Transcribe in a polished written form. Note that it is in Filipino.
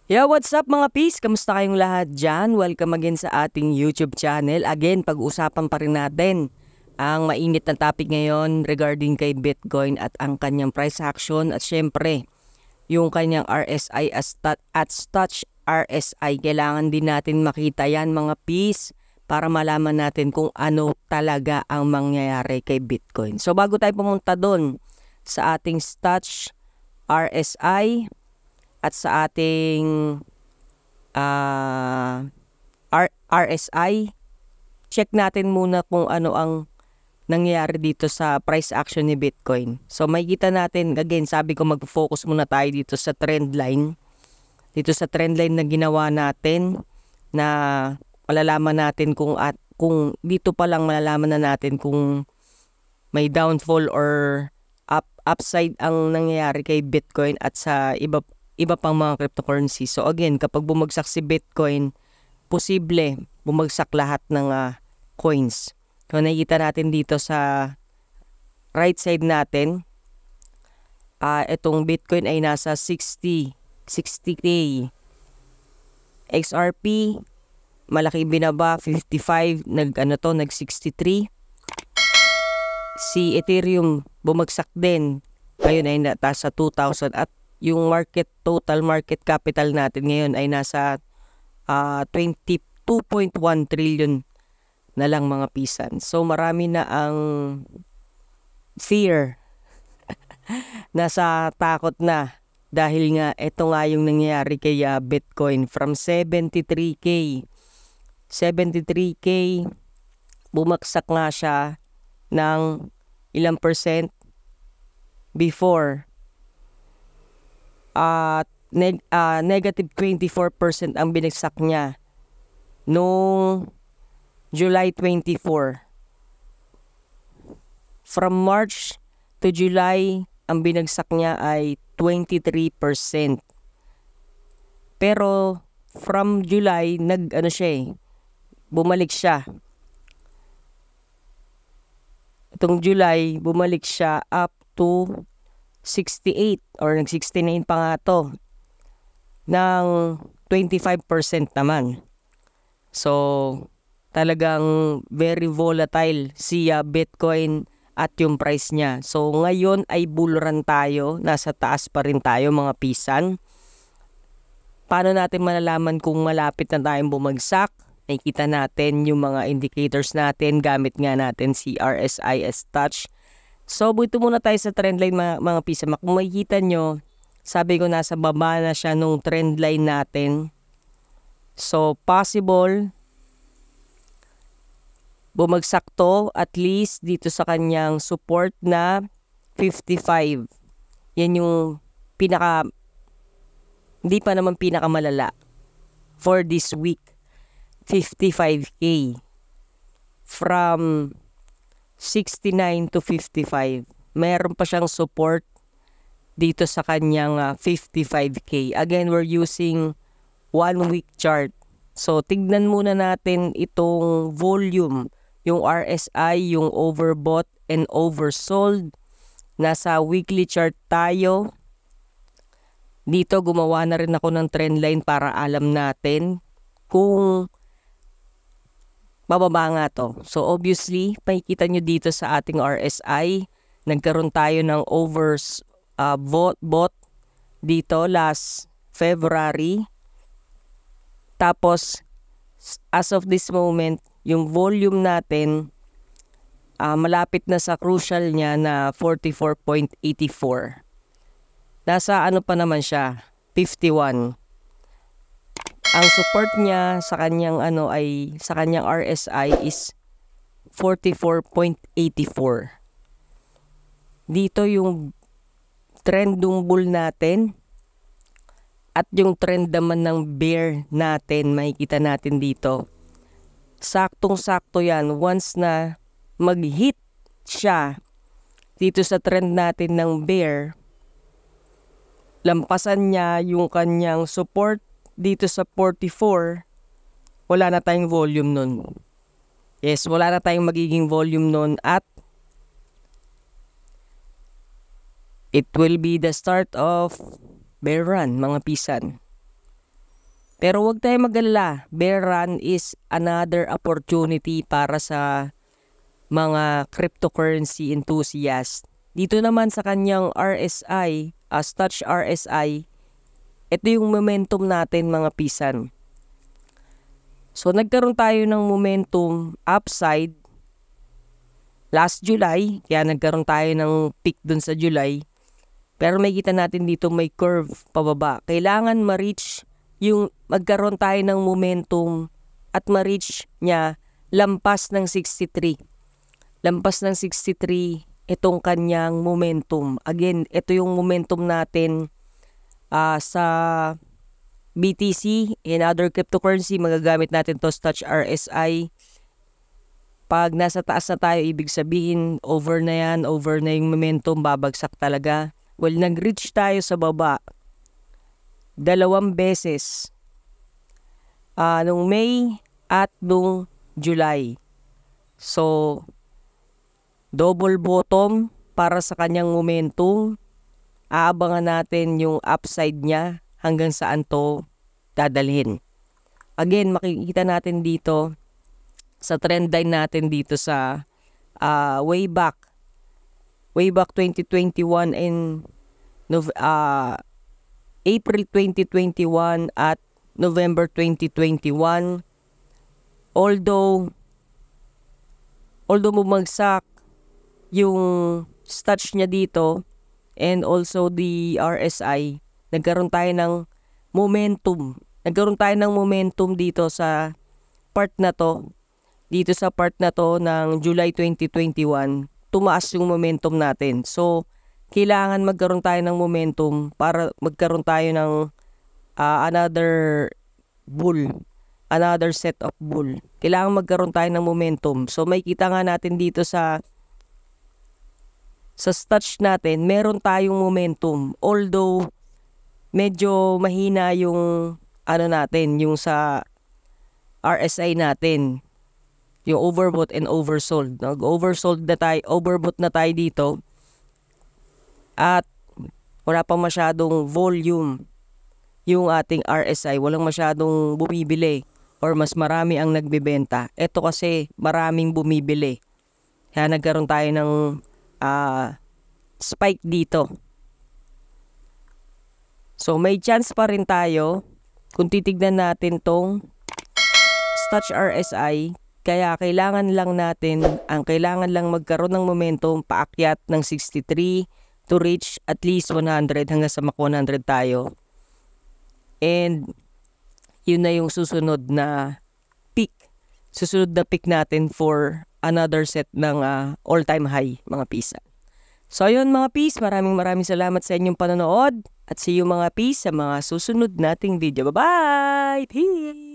Yo, what's up mga peace? Kamusta kayong lahat dyan? Welcome again sa ating YouTube channel. Again, pag-uusapan pa rin natin ang mainit na topic ngayon regarding kay Bitcoin at ang kanyang price action at syempre, yung kanyang RSI at Touch RSI. Kailangan din natin makita yan mga peace para malaman natin kung ano talaga ang mangyayari kay Bitcoin. So bago tayo pumunta doon sa ating Touch RSI at sa ating RSI, check natin muna kung ano ang nangyayari dito sa price action ni Bitcoin. So makikita natin, again, sabi ko mag-focus muna tayo dito sa trend line. Dito sa trend line na ginawa natin na malalaman natin kung dito pa lang malalaman na natin kung may downfall or upside ang nangyayari kay Bitcoin at sa iba pang mga cryptocurrency. So again, kapag bumagsak si Bitcoin, posible bumagsak lahat ng coins. So nakikita natin dito sa right side natin, itong Bitcoin ay nasa 60k. XRP, malaki binaba, 55, nag 63. Si Ethereum bumagsak din. Ngayon ay nasa 2,000 at yung total market capital natin ngayon ay nasa 22.1 trillion na lang mga pisan. So marami na ang fear. Nasa takot na dahil nga ito nga yung nangyayari kay Bitcoin from 73k bumagsak nga siya ng ilang percent before. Negative 24% ang binagsak niya noong July 24. From March to July, ang binagsak niya ay 23%. Pero from July, bumalik siya. Itong July, bumalik siya up to 68 or nag-69 pa nga to ng 25% naman. So talagang very volatile si Bitcoin at yung price niya. So ngayon ay bull run tayo, nasa taas pa rin tayo mga pisan. Paano natin malalaman kung malapit na tayong bumagsak? Nakikita natin yung mga indicators natin, gamit nga natin si RSI as Touch. So, buto muna tayo sa trendline mga pisa. Kung makikita nyo, sabi ko nasa baba na siya nung trendline natin. So, possible bumagsak to at least dito sa kanyang support na 55. Yan yung hindi pa naman pinakamalala for this week. 55k. From 69 to 55. Meron pa siyang support dito sa kanyang 55k. Again, we're using 1 week chart. So, tignan muna natin itong volume. Yung RSI, yung overbought and oversold. Nasa weekly chart tayo. Dito, gumawa na rin ako ng trendline para alam natin kung bababa nga to. So obviously, makikita nyo dito sa ating RSI, nagkaroon tayo ng bot dito last February. Tapos, as of this moment, yung volume natin, malapit na sa crucial niya na 44.84. Nasa ano pa naman siya, 51. Ang support niya sa kanyang sa kanyang RSI is 44.84. Dito yung trendong bull natin at yung trend naman ng bear natin, makikita natin dito. Saktong-sakto yan once na mag-hit siya dito sa trend natin ng bear. Lampasan niya yung kanyang support dito sa 44, wala na tayong volume nun. Yes, wala na tayong magiging volume nun at it will be the start of bear run, mga pisan. Pero huwag tayong mag-alala. Bear run is another opportunity para sa mga cryptocurrency enthusiast. Dito naman sa kanyang RSI, Touch RSI, ito yung momentum natin mga pisan. So nagkaroon tayo ng momentum upside last July, kaya nagkaroon tayo ng peak dun sa July. Pero may kita natin dito may curve pababa. Kailangan ma-reach yung magkaroon tayo ng momentum at ma-reach niya lampas ng 63. Lampas ng 63 itong kanyang momentum. Again, ito yung momentum natin sa BTC and other cryptocurrency. Magagamit natin to Touch RSI. Pag nasa taas na tayo, ibig sabihin over na yan, over na yung momentum, babagsak talaga. Well, nag-reach tayo sa baba 2 beses nung May at nung July. So, double bottom para sa kanyang momentum. Aabangan natin yung upside niya hanggang saan to dadalhin. Again, makikita natin dito sa trend line natin dito sa way back 2021 and April 2021 at November 2021. Although bumagsak yung touch niya dito and also the RSI, nagkaroon tayo ng momentum. Nagkaroon tayo ng momentum dito sa part na to. Dito sa part na to ng July 2021, tumaas yung momentum natin. So, kailangan magkaroon tayo ng momentum para magkaroon tayo ng another set of bull. Kailangan magkaroon tayo ng momentum. So, may kita nga natin dito sa touch natin, meron tayong momentum. Although, medyo mahina yung natin, yung sa RSI natin. Yung overbought and oversold. Nag-oversold na tayo, overbought na tayo dito. At wala pa masyadong volume yung ating RSI. Walang masyadong bumibili or mas marami ang nagbebenta. Ito kasi maraming bumibili. Kaya nagkaroon tayo ng spike dito. So may chance pa rin tayo kung titignan natin tong Touch RSI. Kaya kailangan lang magkaroon ng momentum paakyat ng 63 to reach at least 100 hanggang sa maka 100 tayo. And yun na yung susunod na peak. Susunod na peak natin for another set ng all-time high mga pisa. So ayun mga pis, maraming salamat sa inyong panonood. At see you mga pis sa mga susunod nating video. Bye-bye!